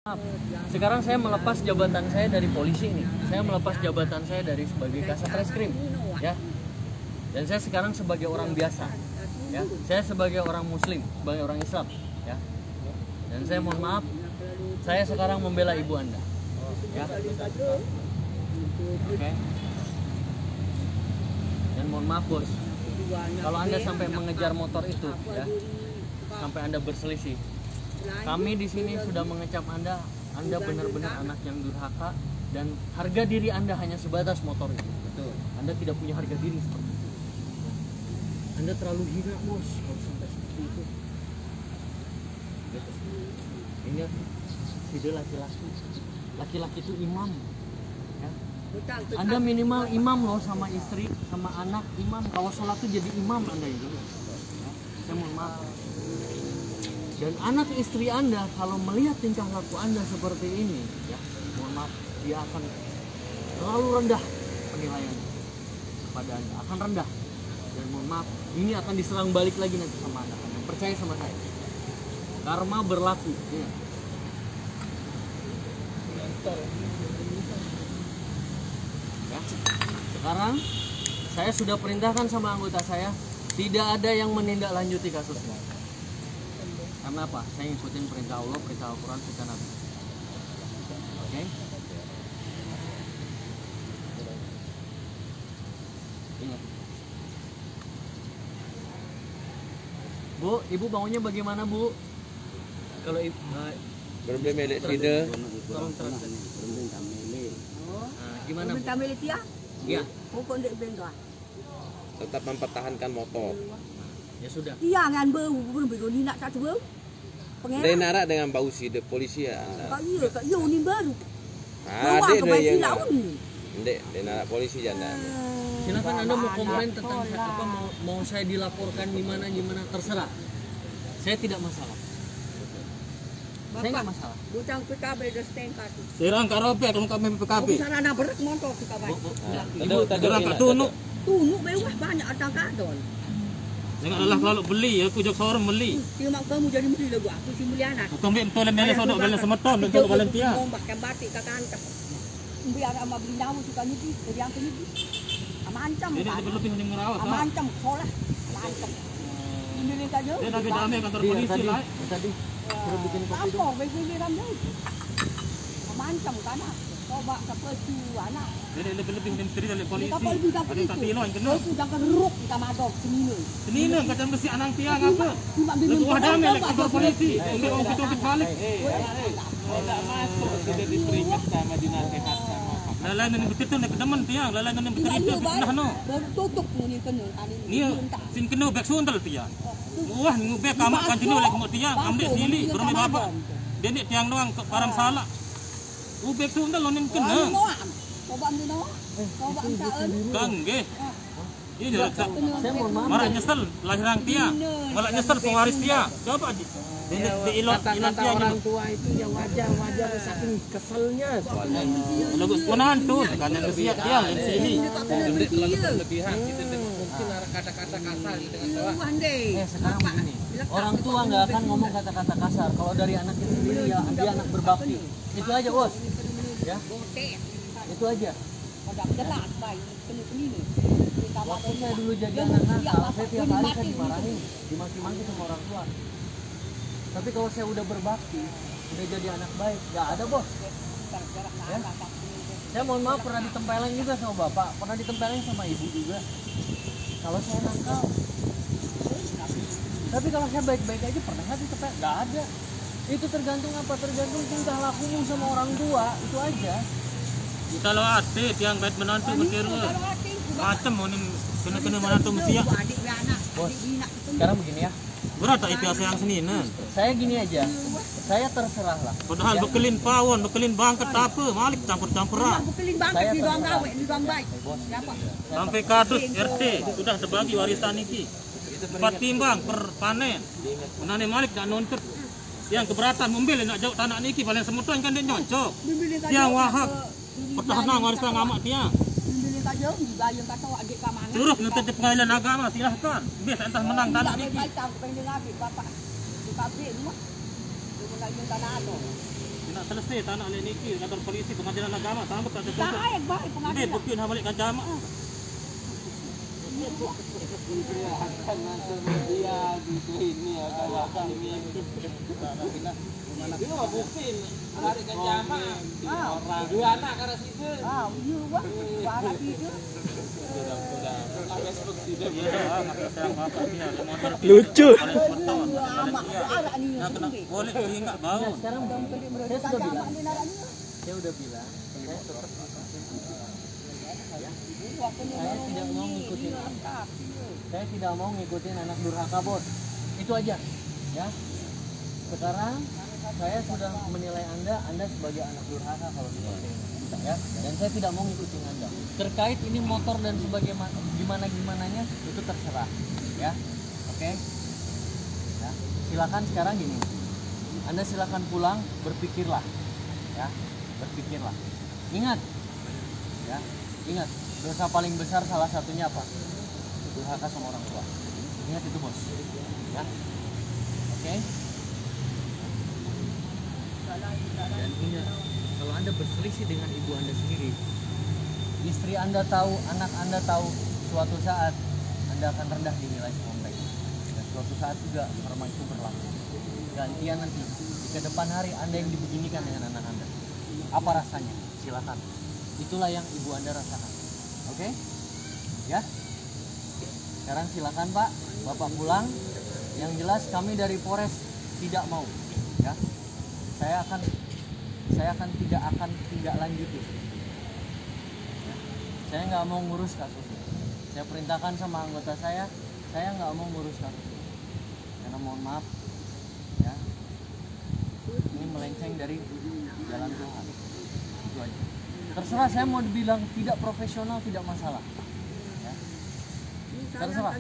Maaf, sekarang saya melepas jabatan saya dari polisi ini. Saya melepas jabatan saya dari sebagai Kasat Reskrim, ya. Dan saya sekarang sebagai orang biasa, ya. Saya sebagai orang Muslim, sebagai orang Islam, ya. Dan saya mohon maaf, saya sekarang membela ibu Anda, ya. Oke. Dan mohon maaf bos, kalau Anda sampai mengejar motor itu, ya, sampai Anda berselisih. Kami di sini sudah mengecap Anda benar-benar anak yang durhaka dan harga diri Anda hanya sebatas motor itu. Betul. Anda tidak punya harga diri seperti itu. Anda terlalu hina bos kalau sampai seperti itu. Gitu. Ingat, dia laki-laki. Laki-laki itu imam. Ya. Anda minimal imam loh sama istri, sama anak imam. Kalau sholat itu jadi imam Anda itu. Ya. Saya mohon maaf. Dan anak istri Anda kalau melihat tingkah laku Anda seperti ini, ya, mohon maaf, dia akan terlalu rendah penilaian kepada Anda, akan rendah. Dan mohon maaf, ini akan diserang balik lagi nanti sama Anda. Percaya sama saya. Karma berlaku. Ya. Ya. Sekarang saya sudah perintahkan sama anggota saya, tidak ada yang menindaklanjuti kasusnya. Karena apa? Saya ngikutin perintah Allah, perintah Al-Quran, perintah Nabi. Oke? Ingat. Bu, ibu maunya bagaimana bu? Kalau ibu Problem milik tidak. tolong terus. Gimana bu? Iya. Tetap mempertahankan motor. Ya sudah. Iya ngan belum ni nak tak cuba. Dia narak dengan bausi de polisi ya. Kak iya ni baru. Adik dia yang Dek, dia narak polisi jangan. Silakan Anda mau komplain tentang apa, mau saya dilaporkan gimana terserah. Saya tidak masalah. Saya nggak masalah. Butang PKB dah stand kaki. Serang karope kalau kami PKB. Sana nak berat motor PKB. Ibu Serang kat tunuk. Tunuk bewah banyak ada kadon. Jangan Allah kalau beli aku jok seorang beli. Dia mak kamu jadi beli lagu aku si mulia anak. Bukan biar betul yang sodok dalam semeton untuk Valentia. Bahkan batik kakak biar ama beli namu suka nyuci jadi yang nyuci. Ama ancam. Jadi lebih mending merawat. Ama ancam sekolah. Ancam. Ini saja. Dia lagi damai kantor polisi lah. Tadi suruh bikin kopi dong. Apa begini ramai. Ama ancam kana. Coba seperti anak. Jadi lebih mending dari polisi. Kapal itu Ada katino yang kena. itu jangan ruk kita madok semino. Senina kacang besi anang tiang apa? Lebih wah damai lagi kantor polisi. Untuk ungkit balik. Tidak masuk, tidak diperingat sama dinasehat sama. Lalain yang betul nak kedemen tiang, lalain yang betul itu nah no. Tutup ni kena ani. Ni sin kena bek sundal tiang. Wah ngubek kamak kan jenuh lagi mau tiang, ambil sili bermi bapak. Dia ni tiang doang barang salah. Ubek sundal lonin kena. Coba ni no. Coba antaen. Kang nggih. Ini jelas. Saya mohon maaf. Marah nyesel lahirang tiang. Malah nyesel pewaris tiang. Coba di Kata-kata orang tua itu yang wajar saking keselnya soalnya. Lagu sekonahan tuh kan yang siap tiang di sini. Tidak terlalu berlebihan. Kita mungkin kata-kata kasar dengan doa. Sekarang begini, orang tua nggak akan ngomong kata-kata kasar. Kalau dari anaknya sendiri ya dia anak berbakti. Itu aja bos. Ya. Itu aja. Waktu saya dulu jadi anak nakal, saya tiap hari saya dimarahin, dimaki-maki sama orang tua. Tapi kalau saya udah berbakti, udah jadi anak baik, nggak ada bos. Ya? Saya mohon maaf pernah ditempeleng juga sama bapak, pernah ditempeleng sama ibu juga. Kalau saya nakal, tapi kalau saya baik-baik aja pernah nggak ditempeleng? Nggak ada. Itu tergantung apa? Tergantung tingkah lakumu sama orang tua, itu aja. Kalau ate tiang baik menantu berkira. Macam mau kena menantu mesti ya. Bos, sekarang begini ya. Berat tak itu yang seni nah. Saya gini aja, saya terserah lah. Padahal bekelin pawon, bekelin bangket apa, malik campur-campuran. Bekelin bangket di ruang gawe, di ruang baik. Sampai kadus RT sudah terbagi warisan iki. 4 timbang per panen. Menane malik dak nuntut. Yang keberatan mobil nak jauh tanah niki paling semutan kan dia nyocok. Dia wahab. Pertahanan warisan ngamak dia. Suruh nuntut di pengadilan agama silahkan. Biasa entah menang tanah niki. Nak selesai tanah oleh niki kantor polisi pengadilan agama sambut tak Tak tertutup. air baik Ini pengadilan. bukti nak balik ke jamaah. Kelihatan masuk media gitu ini ya kawasan ini. Ini mah bukti balik ke jamaah. Orang dua anak karena situ. Ah, iya wah. Parah itu. Sudah Facebook sudah. Ya, makin sayang bapak dia motor. Lucu. Amak ada ni. Nak kena boleh sih enggak bau. Sekarang saya sudah bilang, saya udah bilang, saya tetap saya tidak mau ngikutin saya tidak mau ngikutin anak durhaka bos, itu aja ya. Sekarang saya sudah menilai anda sebagai anak durhaka kalau seperti ini ya, dan saya tidak mau ngikutin anda terkait ini motor dan sebagaimana gimananya itu terserah ya. Oke ya, silakan sekarang gini, anda silakan pulang, berpikirlah ya, berpikirlah, ingat ya, ingat dosa paling besar salah satunya apa? Durhaka sama orang tua. Ingat itu bos ya. Oke. Dan ingat, kalau anda berselisih dengan ibu anda sendiri, istri anda tahu, anak anda tahu, suatu saat anda akan rendah dinilai sama mereka, dan suatu saat juga karma itu berlaku. Gantian nanti di kedepan hari anda yang dibeginikan dengan anak anda. Apa rasanya? Silakan. Itulah yang ibu anda rasakan. Oke? Ya. Sekarang silakan Pak, Bapak pulang. Yang jelas kami dari Polres tidak mau, ya. Saya tidak akan tindak lanjuti. Ya. Saya nggak mau ngurus kasus ini. Saya perintahkan sama anggota saya nggak mau ngurus kasus ini. Karena mohon maaf, ya. Ini melenceng dari jalan Tuhan. Itu aja. Terserah, saya mau dibilang tidak profesional tidak masalah. Ya. Terserah.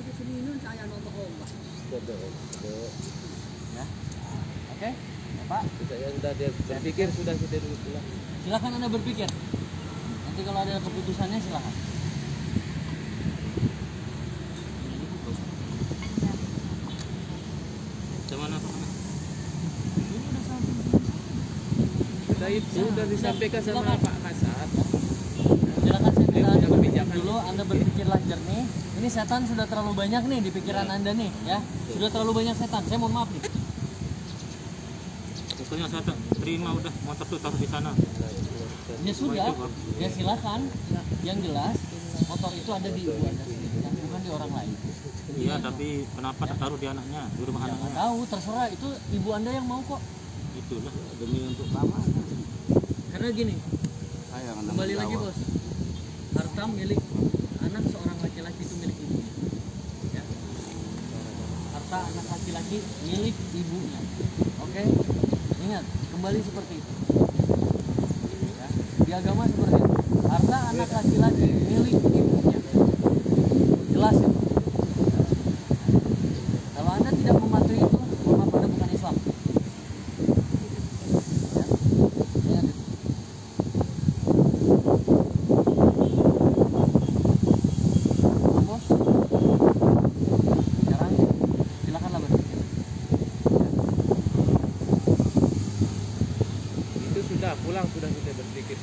Ya. Oke, ya, Pak. Saya sudah berpikir sudah kita dulu pulang. Silakan anda berpikir. Nanti kalau ada keputusannya silakan. Gimana Pak? Sudah disampaikan sama Pak Kasat. Silakan saya minta anda berpikir dulu, anda berpikirlah jernih. Ini setan sudah terlalu banyak nih di pikiran anda nih, ya. Sudah terlalu banyak setan. Saya mohon maaf nih. Pokoknya saya tak terima udah motor tuh taruh di sana. Ya sudah, ya silakan. Yang jelas motor itu ada di ibu anda sendiri, bukan di orang lain. Iya, tapi kenapa tak taruh di anaknya, di rumah Jangan anaknya? tahu, terserah, itu ibu anda yang mau kok. Itulah demi untuk keamanan. Karena gini, kembali lagi bos, harta milik anak seorang laki-laki itu milik ibunya, ya. Harta anak laki-laki milik ibunya. Oke, ingat, kembali seperti itu. Ya. Di agama seperti itu, harta anak laki-laki milik ibunya. Jelas itu. Kalau anda tidak mematuhi itu, maka anda bukan Islam. Ya. Ingat itu. Bos, sekarang silakanlah berpikir. Itu sudah pulang sudah kita berpikir.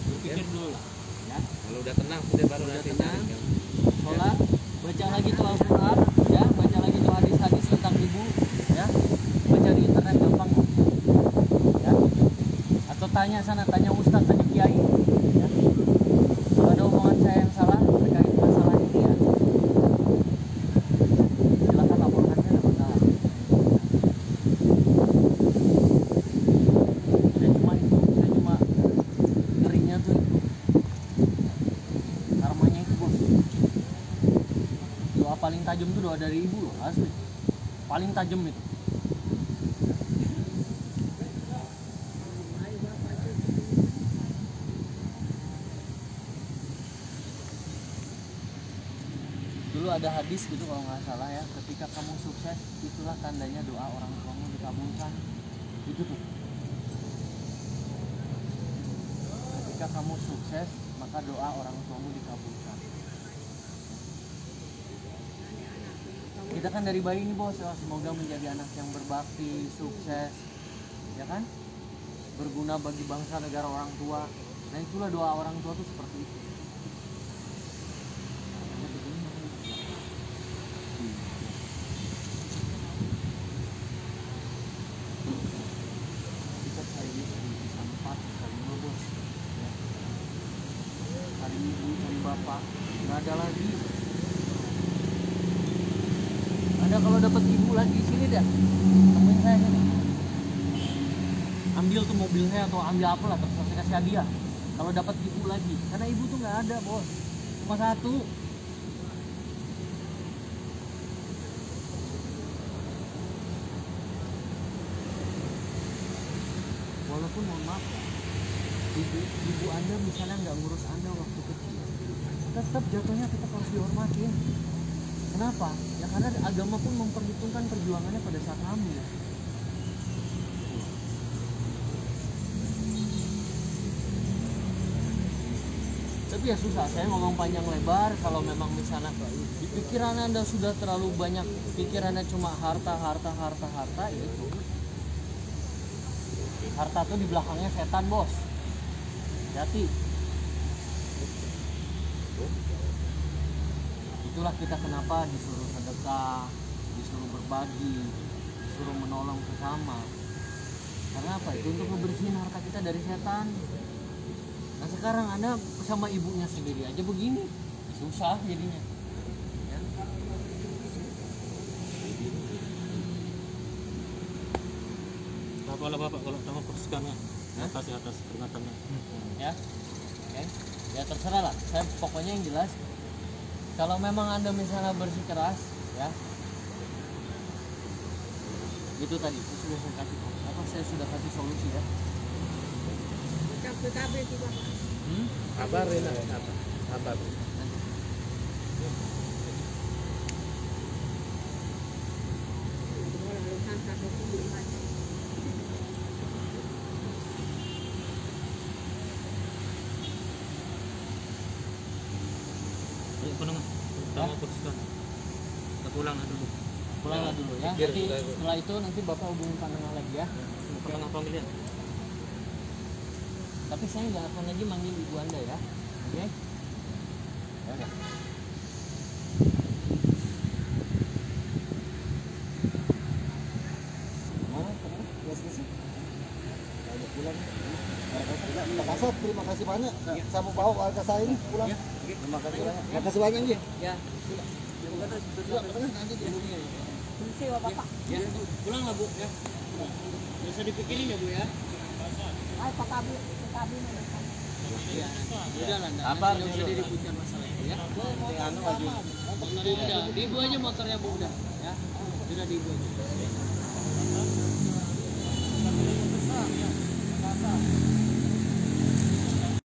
Berpikir dulu lah, ya. Kalau udah tenang sudah baru Udah nanti tenang. cari. Sholat, baca lagi tuh Al-Quran, ya, baca lagi tuh hadis-hadis tentang ibu, ya, baca di internet gampang, ya. Atau tanya sana, tanya ustaz, tanya kiai, ya. Kalau ada omongan saya yang salah terkait masalah ini, ya, silakan laporkan, saya ada masalah. Saya cuma ngerinya tuh itu. Karmanya itu bos. Doa paling tajam tuh doa dari ibu loh, asli. Paling tajam itu. Dulu ada hadis gitu kalau nggak salah ya, ketika kamu sukses itulah tandanya doa orang tuamu dikabulkan. Itu tuh. Ketika kamu sukses maka doa orang tuamu dikabulkan. Kita kan dari bayi ini bos, semoga menjadi anak yang berbakti, sukses, ya kan? berguna bagi bangsa negara orang tua. Nah itulah doa orang tua tuh seperti itu. Kita cari istri, bisa 4, bisa 5 bos. Ya. Cari ibu, cari bapak, nggak ada lagi. Anda kalau dapat ibu lagi sini dah, temuin saya sini. Ambil tuh mobil saya atau ambil apalah, terus saya kasih hadiah. Kalau dapat ibu lagi, karena ibu tuh nggak ada bos, cuma 1. Walaupun mohon maaf ya, ibu Anda misalnya nggak ngurus Anda waktu kecil, tetap jatuhnya tetap harus dihormatin. Kenapa? Ya karena agama pun memperhitungkan perjuangannya pada saat hamil. Tapi ya susah, saya ngomong panjang lebar. Kalau memang misalnya di pikiran Anda sudah terlalu banyak, pikirannya cuma harta, ya itu. Harta tuh di belakangnya setan bos. Hati. Itulah kita kenapa disuruh sedekah, disuruh berbagi, disuruh menolong sesama. Karena apa? Itu untuk ngebersihin harta kita dari setan. Nah sekarang Anda sama ibunya sendiri aja begini, susah jadinya. Ya. Bapak kalau kamu putuskan ya, kasih atas peringatannya. Ya, oke. Ya terserah lah. Saya pokoknya yang jelas, kalau memang Anda misalnya bersikeras, ya, itu tadi, itu sudah saya kasih. Saya sudah kasih solusi ya. Kabarin apa? Kabar. Ayo penengah, kamu putuskan. Kita pulanglah dulu. Pulanglah dulu ya. Nanti setelah itu nanti Bapak hubungin Panengah lagi ya. Penengah panggilan. Tapi saya nggak akan lagi manggil ibu Anda ya. Oke? Ya udah. Terima kasih banyak. Saya mau bawa warga saya ini pulang. Terima kasih banyak. Terima kasih banyak nih. Ya. Sewa bapak. Ya. Pulanglah Bu ya. Nggak usah dipikirin ya Bu ya. Ay, pakabi na. Iya. Udah lah, Apa nanti nggak usah diributkan masalah itu ya. Motornya udah, di ibu aja motornya Bu udah ya. Sudah di ibu aja.